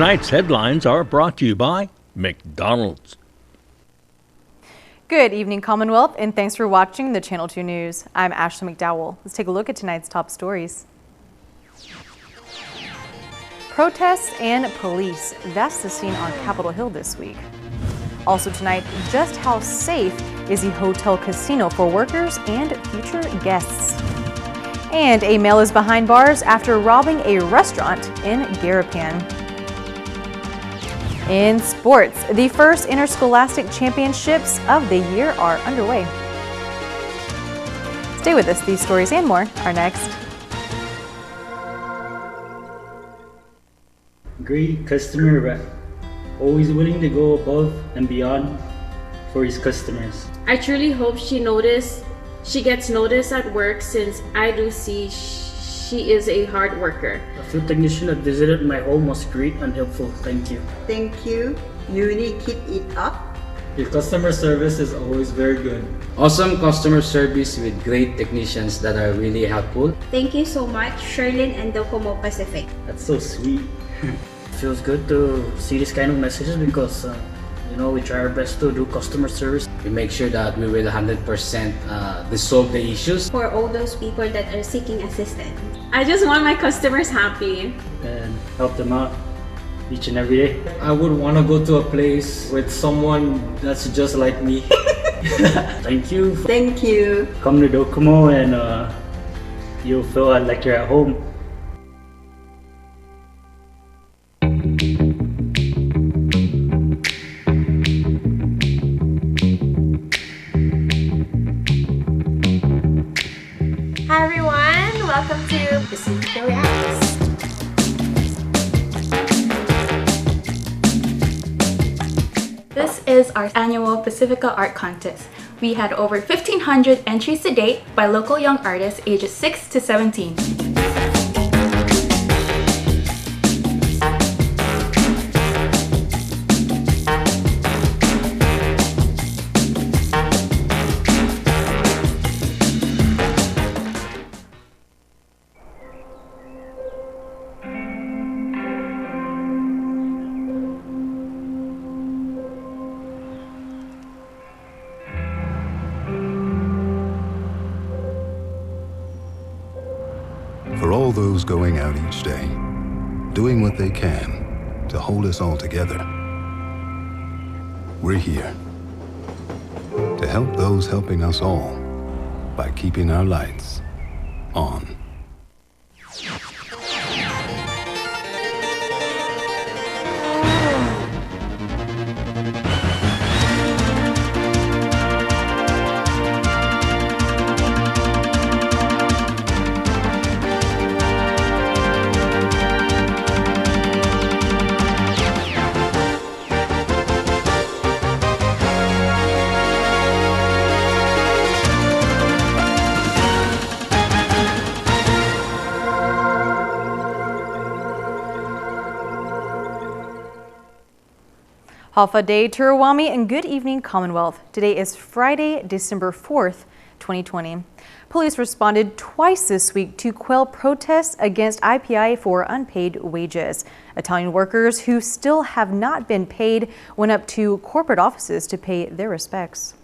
Tonight's headlines are brought to you by McDonald's. Good evening, Commonwealth, and thanks for watching the Channel 2 News. I'm Ashley McDowell. Let's take a look at tonight's top stories. Protests and police. That's the scene on Capitol Hill this week. Also tonight, just how safe is the hotel casino for workers and future guests? And a male is behind bars after robbing a restaurant in GARAPAN. In sports, the first Interscholastic Championships of the year are underway. Stay with us, these stories and more are next. Great customer rep, always willing to go above and beyond for his customers. I truly hope she gets noticed at work, since I do see she is a hard worker. The food technician that visited my home was great and helpful. Thank you. Thank you. You really keep it up. Your customer service is always very good. Awesome customer service with great technicians that are really helpful. Thank you so much, Sherlyn and Docomo Pacific. That's so sweet. Feels good to see this kind of messages because we try our best to do customer service. We make sure that we will 100% resolve the issues. For all those people that are seeking assistance. I just want my customers happy. And help them out each and every day. I would want to go to a place with someone that's just like me. Thank you. Thank you. Come to Docomo and you'll feel like you're at home. Hi everyone, welcome to Pacifica Reacts. This is our annual Pacifica Art Contest. We had over 1,500 entries to date by local young artists ages 6 to 17. For all those going out each day, doing what they can to hold us all together, we're here to help those helping us all by keeping our lights on. Halfa Day Turawami and good evening, Commonwealth. Today is Friday, December 4th, 2020. Police responded twice this week to quell protests against IPI for unpaid wages. Italian workers who still have not been paid went up to corporate offices to pay their respects.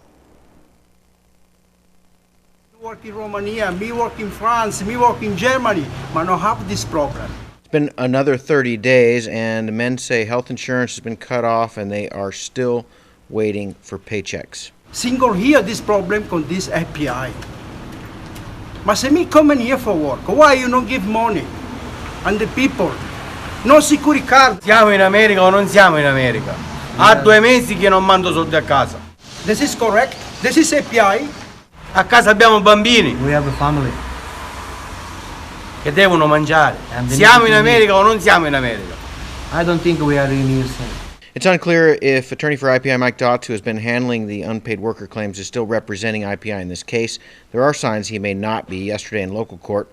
Me work in Romania, me work in France, me work in Germany, but not have this problem. It's been another 30 days and the men say health insurance has been cut off and they are still waiting for paychecks. Single here this problem con this API. Ma se me coming here for work, why you don't give money? And the people, no security card. Siamo in America o non siamo in America? Ha 2 mesi che non mando soldi a casa. This is correct. This is API. A casa abbiamo bambini. We have a family. Che devono mangiare. Siamo in America o non siamo in America? I don't think we are in USA. It's unclear if attorney for IPI Mike Dotz, who has been handling the unpaid worker claims, is still representing IPI in this case. There are signs he may not be. Yesterday in local court,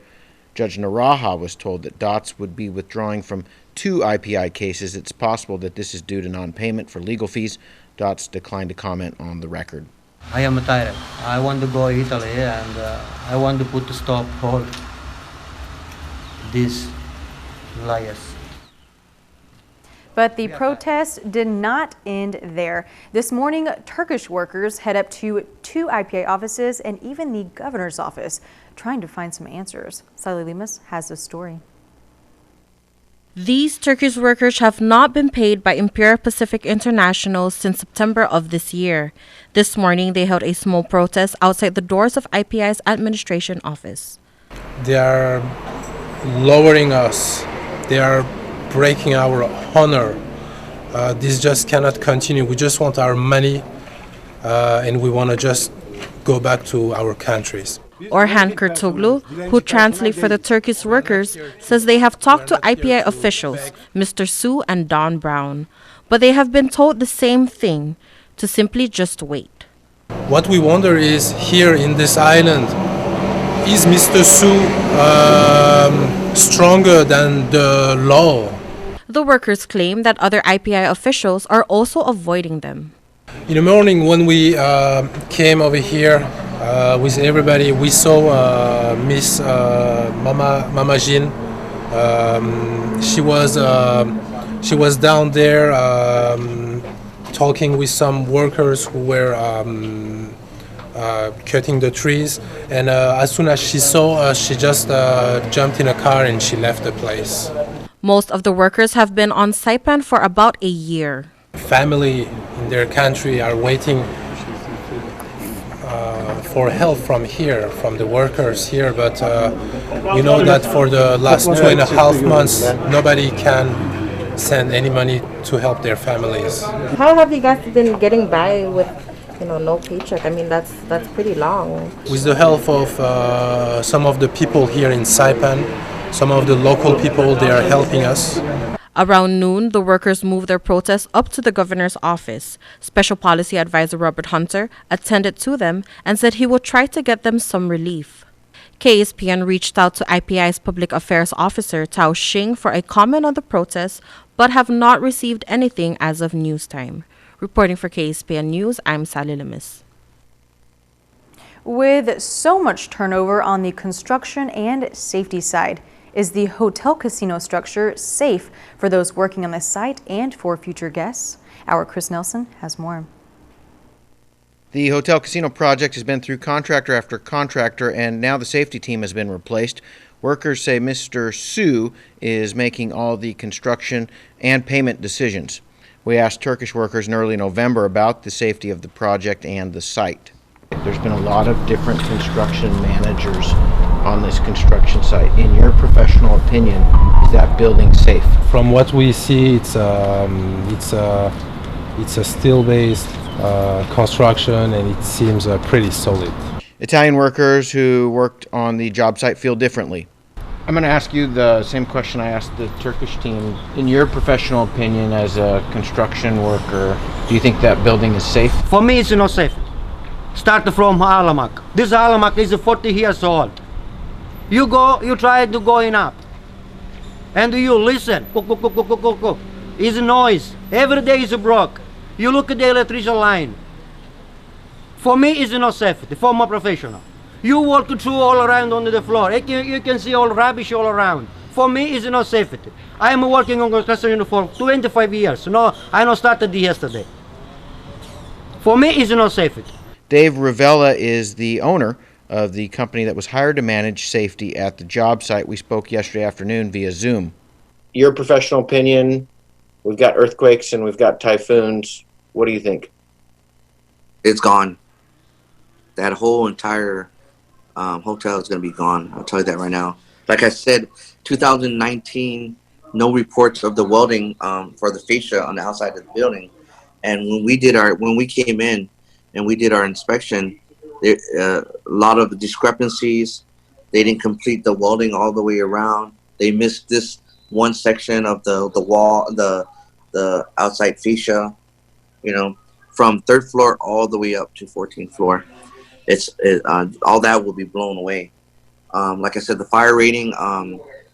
Judge Naraha was told that Dotz would be withdrawing from 2 IPI cases. It's possible that this is due to non-payment for legal fees. Dotz declined to comment on the record. I am tired. I want to go to Italy and I want to put a stop for these liars. But the protest did not end there. This morning, Turkish workers head up to 2 IPI offices and even the governor's office, trying to find some answers. Sally Lemus has this story. These Turkish workers have not been paid by Imperial Pacific International since September of this year. This morning, they held a small protest outside the doors of IPI's administration office. They are lowering us. They are breaking our honor. This just cannot continue. We just want our money and we want to just go back to our countries. Orhan Kurtoglu, who translates for the Turkish workers, says they have talked to IPI officials, Mr. Su and Don Brown, but they have been told the same thing, to simply just wait. What we wonder is, here in this island, is Mr. Su stronger than the law? The workers claim that other IPI officials are also avoiding them. In the morning when we came over here with everybody, we saw Miss Mama Jean. She was down there talking with some workers who were cutting the trees, and as soon as she saw us, she just jumped in a car and she left the place. Most of the workers have been on Saipan for about a year. Family in their country are waiting for help from here, from the workers here, but we know that for the last 2.5 months, nobody can send any money to help their families. How have you guys been getting by with, no paycheck? I mean, that's pretty long. With the help of some of the people here in Saipan, some of the local people, they are helping us. Around noon, the workers moved their protest up to the governor's office. Special Policy Advisor Robert Hunter attended to them and said he would try to get them some relief. KSPN reached out to IPI's Public Affairs Officer Tao Xing for a comment on the protest, but have not received anything as of news time. Reporting for KSPN News, I'm Sally Lemus. With so much turnover on the construction and safety side, is the hotel casino structure safe for those working on the site and for future guests? Our Chris Nelson has more. The hotel casino project has been through contractor after contractor, and now the safety team has been replaced. Workers say Mr. Su is making all the construction and payment decisions. We asked Turkish workers in early November about the safety of the project and the site. There's been a lot of different construction managers on this construction site. In your professional opinion, is that building safe? From what we see, it's a steel-based construction, and it seems pretty solid. Italian workers who worked on the job site feel differently. I'm going to ask you the same question I asked the Turkish team. In your professional opinion as a construction worker, do you think that building is safe? For me, it's not safe. Start from Alamak. This Alamak is 40 years old. You try to go in up. And you listen. It's noise. Every day is broke. You look at the electrician line. For me, it's not safety. For my professional. You walk through all around on the floor. You can see all rubbish all around. For me, it's not safety. I am working on construction for 25 years. No, I not started yesterday. For me, it's not safety. Dave Rivella is the owner of the company that was hired to manage safety at the job site. We spoke yesterday afternoon via Zoom. Your professional opinion, we've got earthquakes and we've got typhoons. What do you think? It's gone. That whole entire hotel is going to be gone. I'll tell you that right now. Like I said, 2019, no reports of the welding for the fascia on the outside of the building. And when we came in and we did our inspection, a lot of discrepancies. They didn't complete the welding all the way around. They missed this one section of the wall, the outside fascia, from 3rd floor all the way up to 14th floor. All that will be blown away. Like I said, the fire rating,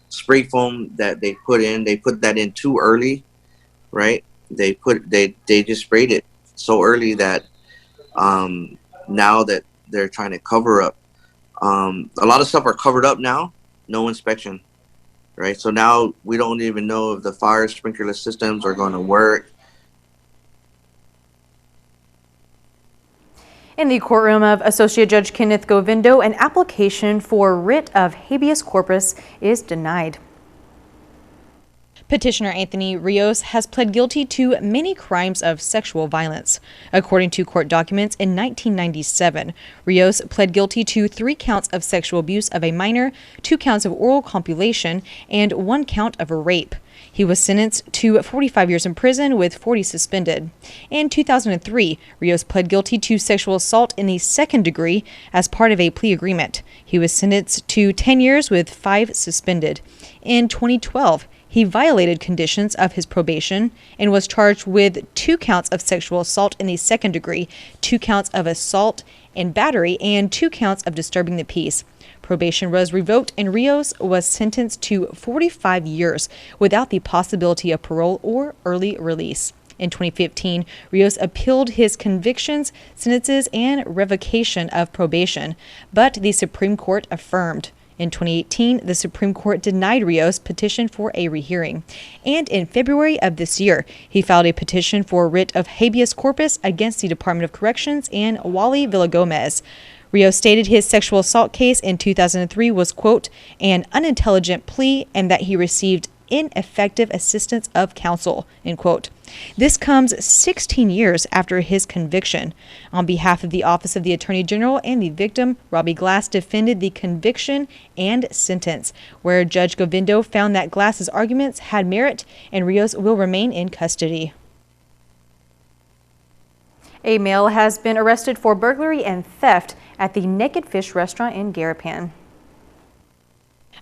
spray foam that they put that in too early, right? They just sprayed it so early that now that they're trying to cover up, a lot of stuff are covered up now. No inspection. right? So now we don't even know if the fire sprinkler systems are going to work. In the courtroom of Associate Judge Kenneth Govindo, an application for writ of habeas corpus is denied. Petitioner Anthony Rios has pled guilty to many crimes of sexual violence. According to court documents, in 1997, Rios pled guilty to 3 counts of sexual abuse of a minor, 2 counts of oral copulation, and 1 count of a rape. He was sentenced to 45 years in prison with 40 suspended. In 2003, Rios pled guilty to sexual assault in the 2nd degree as part of a plea agreement. He was sentenced to 10 years with 5 suspended. In 2012, he violated conditions of his probation and was charged with 2 counts of sexual assault in the 2nd degree, 2 counts of assault and battery, and 2 counts of disturbing the peace. Probation was revoked and Rios was sentenced to 45 years without the possibility of parole or early release. In 2015, Rios appealed his convictions, sentences, and revocation of probation, but the Supreme Court affirmed. In 2018, the Supreme Court denied Rios' petition for a rehearing. And in February of this year, he filed a petition for writ of habeas corpus against the Department of Corrections and Wally Villagomez. Rios stated his sexual assault case in 2003 was, quote, an unintelligent plea and that he received ineffective assistance of counsel, end quote. This comes 16 years after his conviction. On behalf of the Office of the Attorney General and the victim, Robbie Glass defended the conviction and sentence, where Judge Govindo found that Glass's arguments had merit and Rios will remain in custody. A male has been arrested for burglary and theft at the Naked Fish restaurant in GARAPAN.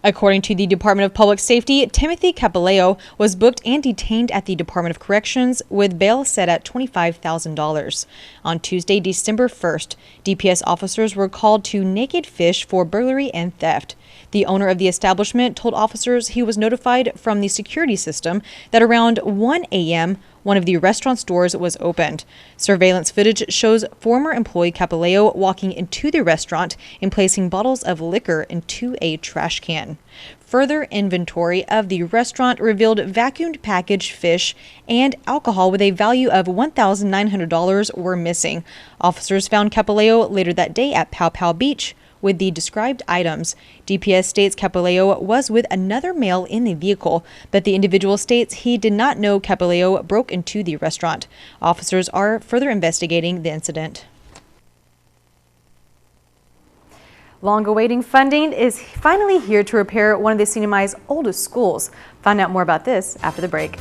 According to the Department of Public Safety, Timothy Capileo was booked and detained at the Department of Corrections with bail set at $25,000. On Tuesday, December 1st, DPS officers were called to Naked Fish for burglary and theft. The owner of the establishment told officers he was notified from the security system that around 1 a.m., one of the restaurant's doors was opened. Surveillance footage shows former employee Capileo walking into the restaurant and placing bottles of liquor into a trash can. Further inventory of the restaurant revealed vacuumed packaged fish and alcohol with a value of $1,900 were missing. Officers found Capileo later that day at Pow Pow Beach with the described items. DPS states Capileo was with another male in the vehicle, but the individual states he did not know Capileo broke into the restaurant. Officers are further investigating the incident. Long-awaiting funding is finally here to repair one of the CNMI's oldest schools. Find out more about this after the break.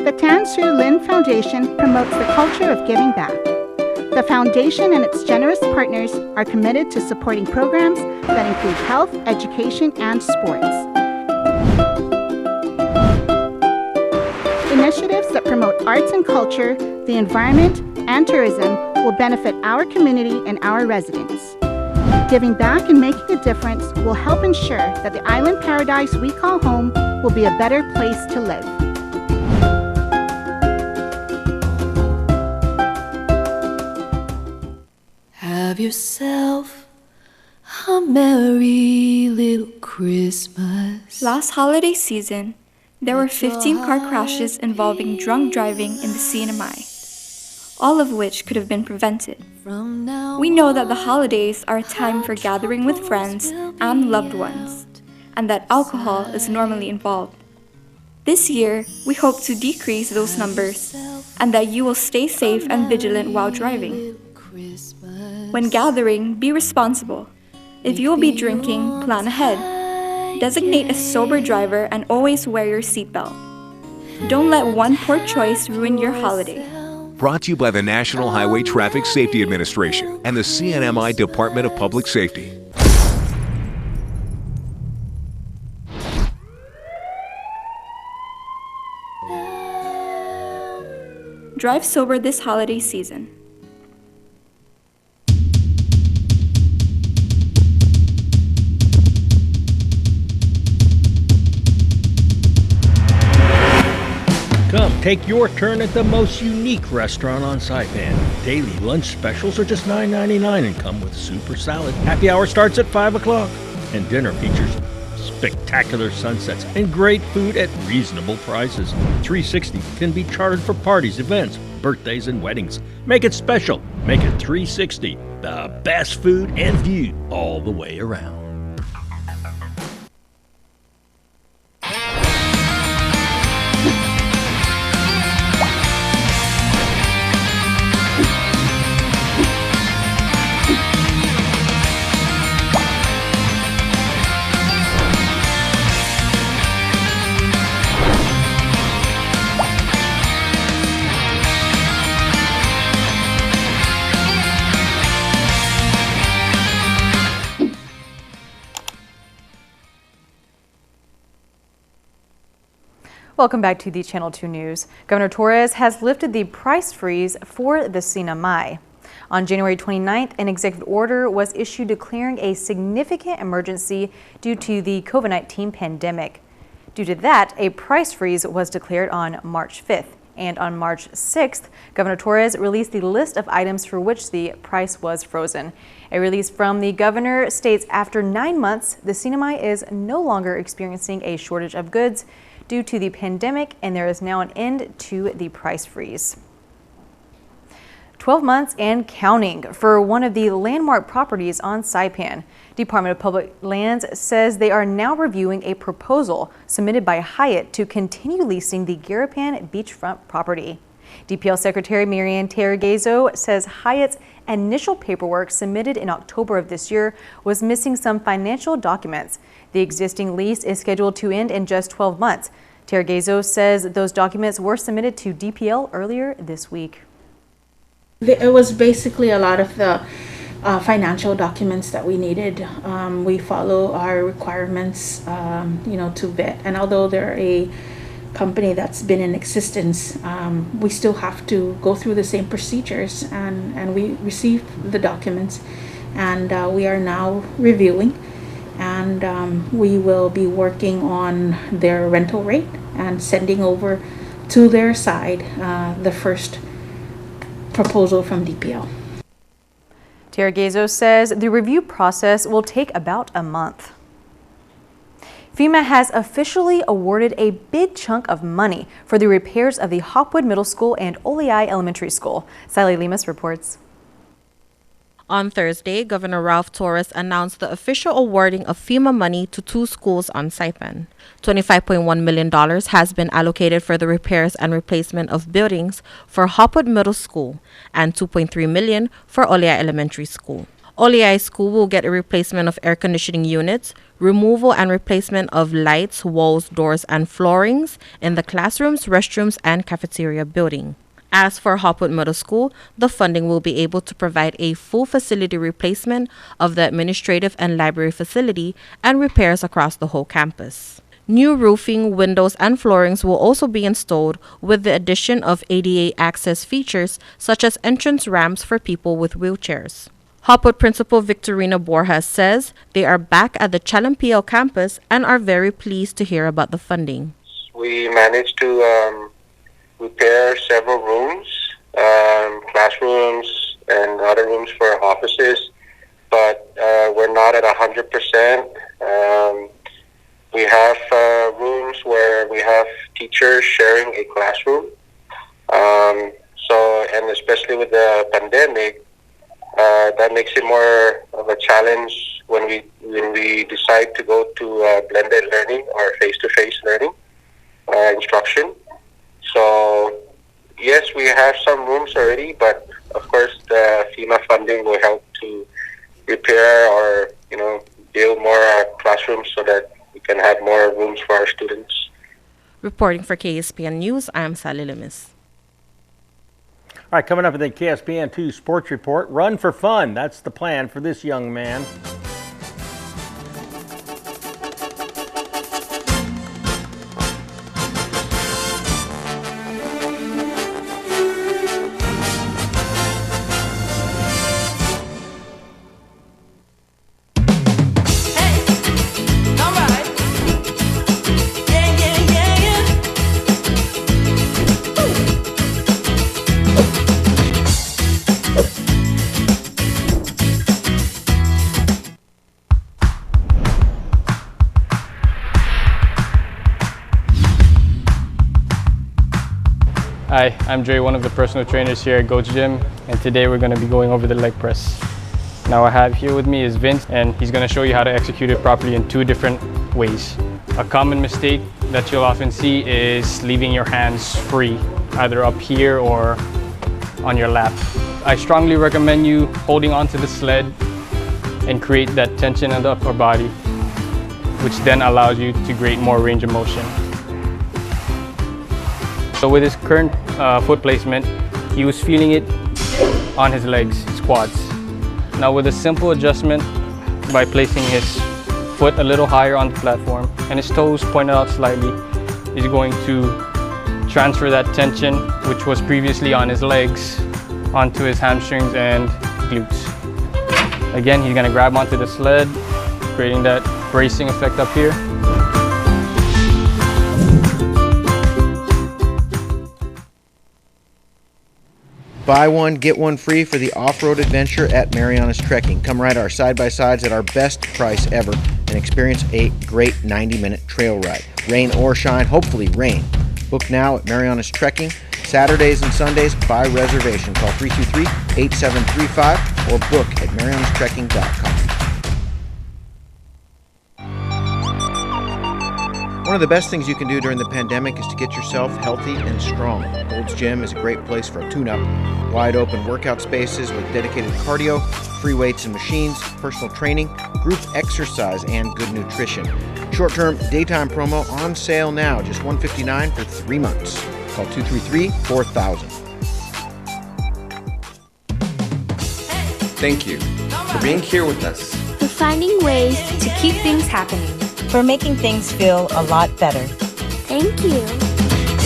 The Tan Su Lin Foundation promotes the culture of giving back. The foundation and its generous partners are committed to supporting programs that include health, education, and sports. Initiatives that promote arts and culture, the environment, and tourism will benefit our community and our residents. Giving back and making a difference will help ensure that the island paradise we call home will be a better place to live. Have yourself a merry little Christmas. Last holiday season, there were 15 car crashes involving drunk driving in the CNMI, all of which could have been prevented. We know that the holidays are a time for gathering with friends and loved ones, and that alcohol is normally involved. This year, we hope to decrease those numbers, and that you will stay safe and vigilant while driving. When gathering, be responsible. If you will be drinking, plan ahead. Designate a sober driver and always wear your seatbelt. Don't let one poor choice ruin your holiday. Brought to you by the National Highway Traffic Safety Administration and the CNMI Department of Public Safety. Drive sober this holiday season. Come, take your turn at the most unique restaurant on Saipan. Daily lunch specials are just $9.99 and come with soup or salad. Happy hour starts at 5 o'clock. And dinner features spectacular sunsets and great food at reasonable prices. 360 can be chartered for parties, events, birthdays, and weddings. Make it special. Make it 360. The best food and view all the way around. Welcome back to the Channel 2 News. Governor Torres has lifted the price freeze for the Sinamay. On January 29th, an executive order was issued declaring a significant emergency due to the COVID-19 pandemic. Due to that, a price freeze was declared on March 5th. And on March 6th, Governor Torres released the list of items for which the price was frozen. A release from the governor states after 9 months, the Sinamay is no longer experiencing a shortage of goods due to the pandemic, and there is now an end to the price freeze. 12 months and counting for one of the landmark properties on Saipan. Department of Public Lands says they are now reviewing a proposal submitted by Hyatt to continue leasing the GARAPAN beachfront property. DPL Secretary Marianne Terregazo says Hyatt's initial paperwork submitted in October of this year was missing some financial documents. The existing lease is scheduled to end in just 12 months. Terregazo says those documents were submitted to DPL earlier this week. It was basically a lot of the financial documents that we needed. We follow our requirements, to vet. And although they're a company that's been in existence, we still have to go through the same procedures. And we received the documents, and we are now reviewing. And we will be working on their rental rate and sending over to their side the first proposal from DPL. Terregazo says the review process will take about a month. FEMA has officially awarded a big chunk of money for the repairs of the Hopwood Middle School and Oleai Elementary School. Sally Lemus reports. On Thursday, Governor Ralph Torres announced the official awarding of FEMA money to 2 schools on Saipan. $25.1 million has been allocated for the repairs and replacement of buildings for Hopwood Middle School and $2.3 million for Oleai Elementary School. Oleai School will get a replacement of air conditioning units, removal and replacement of lights, walls, doors, and floorings in the classrooms, restrooms, and cafeteria building. As for Hopwood Middle School, the funding will be able to provide a full facility replacement of the administrative and library facility and repairs across the whole campus. New roofing, windows, and floorings will also be installed with the addition of ADA access features such as entrance ramps for people with wheelchairs. Hopwood Principal Victorina Borjas says they are back at the Chalampiel campus and are very pleased to hear about the funding. We managed to repair several rooms, classrooms, and other rooms for offices, but we're not at 100%. We have rooms where we have teachers sharing a classroom. And especially with the pandemic, that makes it more of a challenge when we decide to go to blended learning or face-to-face learning instruction. So yes, we have some rooms already, but of course the FEMA funding will help to repair or build more classrooms so that we can have more rooms for our students. Reporting for KSPN News, I am Sally Limis. All right, coming up in the KSPN2 Sports Report, run for fun. That's the plan for this young man. Hi, I'm Dre, one of the personal trainers here at Goat's Gym, and today we're going to be going over the leg press. Now I have here with me is Vince, and he's going to show you how to execute it properly in 2 different ways. A common mistake that you'll often see is leaving your hands free, either up here or on your lap. I strongly recommend you holding onto the sled and create that tension in the upper body, which then allows you to create more range of motion. So with his current foot placement, he was feeling it on his legs, his quads. Now with a simple adjustment by placing his foot a little higher on the platform and his toes pointed out slightly, he's going to transfer that tension, which was previously on his legs, onto his hamstrings and glutes. Again, he's going to grab onto the sled, creating that bracing effect up here. Buy one, get one free for the off-road adventure at Mariana's Trekking. Come ride our side-by-sides at our best price ever and experience a great 90-minute trail ride. Rain or shine, hopefully rain. Book now at Mariana's Trekking. Saturdays and Sundays by reservation. Call 323-8735 or book at marianastrekking.com. One of the best things you can do during the pandemic is to get yourself healthy and strong. Gold's Gym is a great place for a tune-up. Wide open workout spaces with dedicated cardio, free weights and machines, personal training, group exercise, and good nutrition. Short-term daytime promo on sale now, just $159 for 3 months. Call 233-4000. Thank you for being here with us. For finding ways to keep things happening. For making things feel a lot better. Thank you.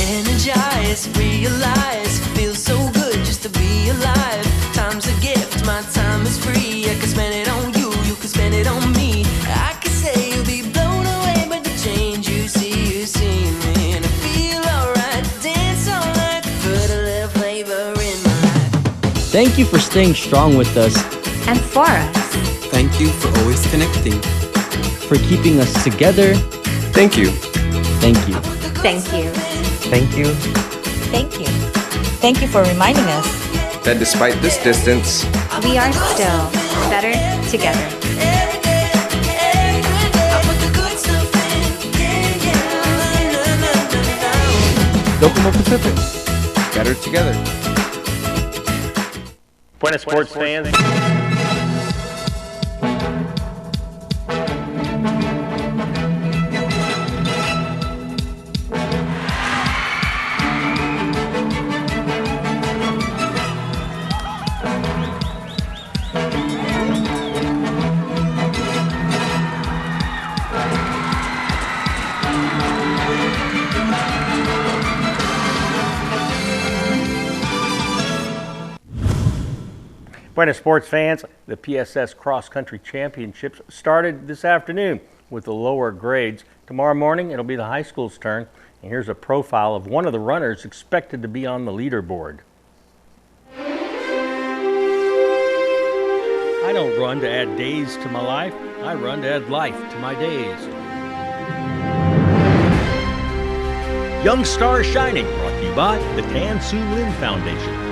Energize, realize, feels so good just to be alive. Time's a gift, my time is free. I can spend it on you, you can spend it on me. I can say you'll be blown away by the change you see me. And I feel alright, dance all night, put a little flavor in my life. Thank you for staying strong with us. And for us. Thank you for always connecting. For keeping us together. Thank you. Thank you. Thank you. Thank you. Thank you. Thank you for reminding us that despite this distance, we are still better together. Docomo Pacific. Better together. Buenas sports fans. Buenas sports fans, the PSS Cross Country Championships started this afternoon with the lower grades. Tomorrow morning it'll be the high school's turn, and here's a profile of one of the runners expected to be on the leaderboard. I don't run to add days to my life, I run to add life to my days. Young Star Shining, brought to you by the Tan Su Lin Foundation.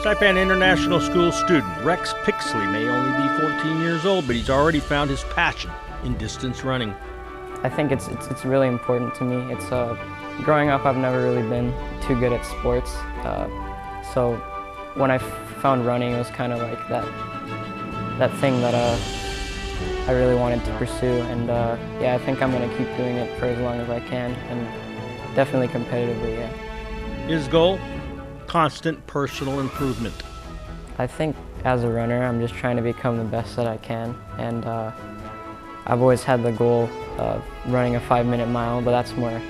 Saipan International School student Rex Pixley may only be 14 years old, but he's already found his passion in distance running. I think it's really important to me. It's growing up, I've never really been too good at sports, so when I found running, it was kind of like that thing that I really wanted to pursue, and yeah, I think I'm going to keep doing it for as long as I can, and definitely competitively, yeah. His goal? Constant personal improvement. I think as a runner, I'm just trying to become the best that I can, and I've always had the goal of running a 5-minute mile, but that's more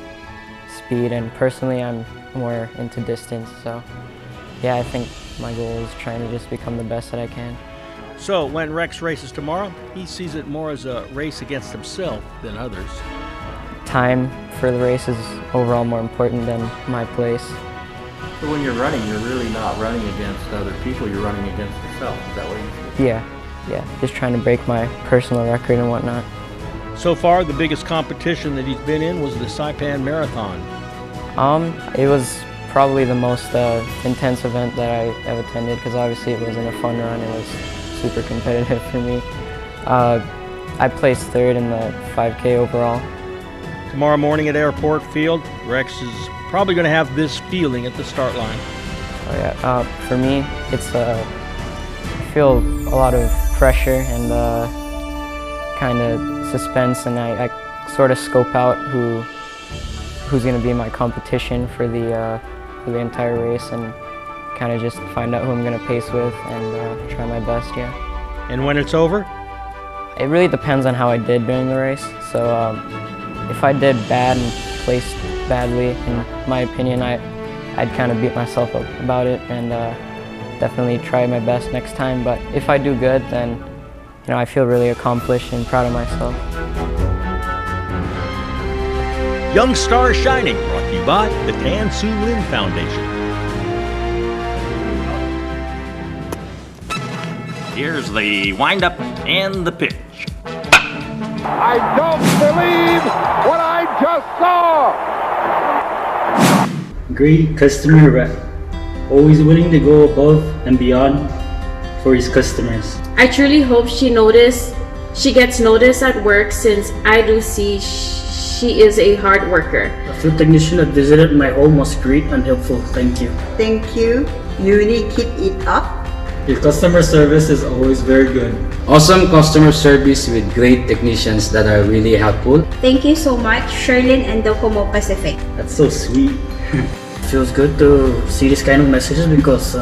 speed, and personally I'm more into distance, so yeah, I think my goal is trying to just become the best that I can. So when Rex races tomorrow, he sees it more as a race against himself than others. Time for the race is overall more important than my place. So when you're running, you're really not running against other people, you're running against yourself. Is that what you feel? Yeah, just trying to break my personal record and whatnot. So far, the biggest competition that he's been in was the Saipan Marathon. It was probably the most intense event that I have attended, because obviously it wasn't a fun run, it was super competitive for me. I placed third in the 5K overall. Tomorrow morning at Airport Field, Rex is probably going to have this feeling at the start line. Oh yeah, for me, it's I feel a lot of pressure and kind of suspense, and I sort of scope out who's going to be my competition for the entire race, and kind of just find out who I'm going to pace with and try my best, yeah. And when it's over? It really depends on how I did during the race. So if I did bad and placed badly, in my opinion, I'd kind of beat myself up about it and definitely try my best next time. But if I do good, then I feel really accomplished and proud of myself. Young Star Shining, brought to you by the Tan Su Lin Foundation. Here's the windup and the pitch. I don't believe what I just saw! Great customer rep, always willing to go above and beyond for his customers. I truly hope she gets noticed at work, since I do see she is a hard worker. The field technician that visited my home was great and helpful. Thank you. Thank you. Uni, keep it up. Your customer service is always very good. Awesome customer service with great technicians that are really helpful. Thank you so much, Sherlyn and Docomo Pacific. That's so sweet. It feels good to see this kind of messages because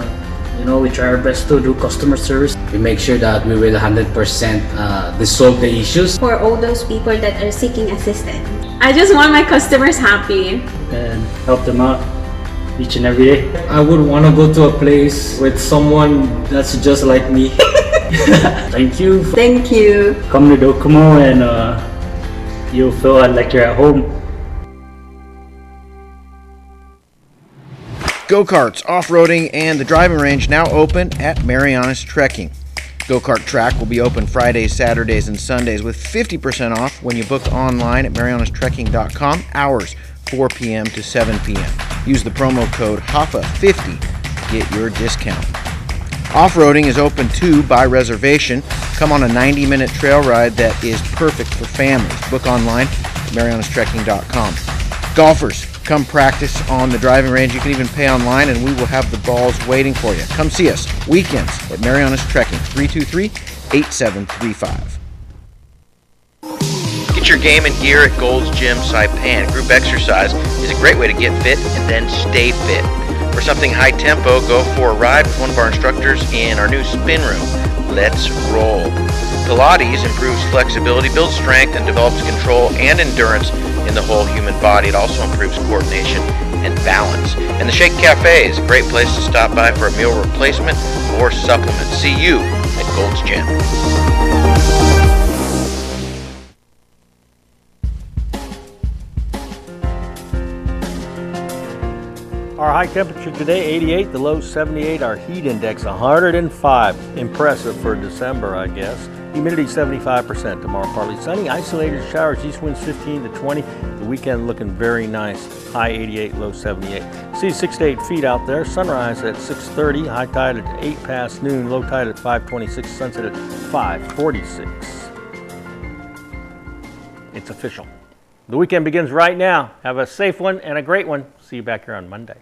we try our best to do customer service. We make sure that we will 100% resolve the issues. For all those people that are seeking assistance. I just want my customers happy. And help them out each and every day. I would want to go to a place with someone that's just like me. Thank you. Thank you. Come to Docomo and you'll feel like you're at home. Go-karts, off-roading, and the driving range now open at Marianas Trekking. Go-kart track will be open Fridays, Saturdays, and Sundays with 50% off when you book online at marianastrekking.com, hours 4 p.m. to 7 p.m. Use the promo code HAFA50 to get your discount. Off-roading is open too by reservation. Come on a 90-minute trail ride that is perfect for families. Book online at marianastrekking.com. Golfers, come practice on the driving range. You can even pay online, and we will have the balls waiting for you. Come see us weekends at Marianas Trekking, 323-8735. Get your game and gear at Gold's Gym Saipan. Group exercise is a great way to get fit and then stay fit. For something high tempo, go for a ride with one of our instructors in our new spin room. Let's roll. Pilates improves flexibility, builds strength, and develops control and endurance in the whole human body. It also improves coordination and balance. And the Shake Cafe is a great place to stop by for a meal replacement or supplement. See you at Gold's Gym. Our high temperature today, 88, the low 78, our heat index 105. Impressive for December, I guess. Humidity 75%. Tomorrow partly sunny, isolated showers, east winds 15 to 20. The weekend looking very nice. High 88, low 78. See 6 to 8 feet out there. Sunrise at 6:30, high tide at 8 past noon, low tide at 5:26, sunset at 5:46. It's official. The weekend begins right now. Have a safe one and a great one. See you back here on Monday.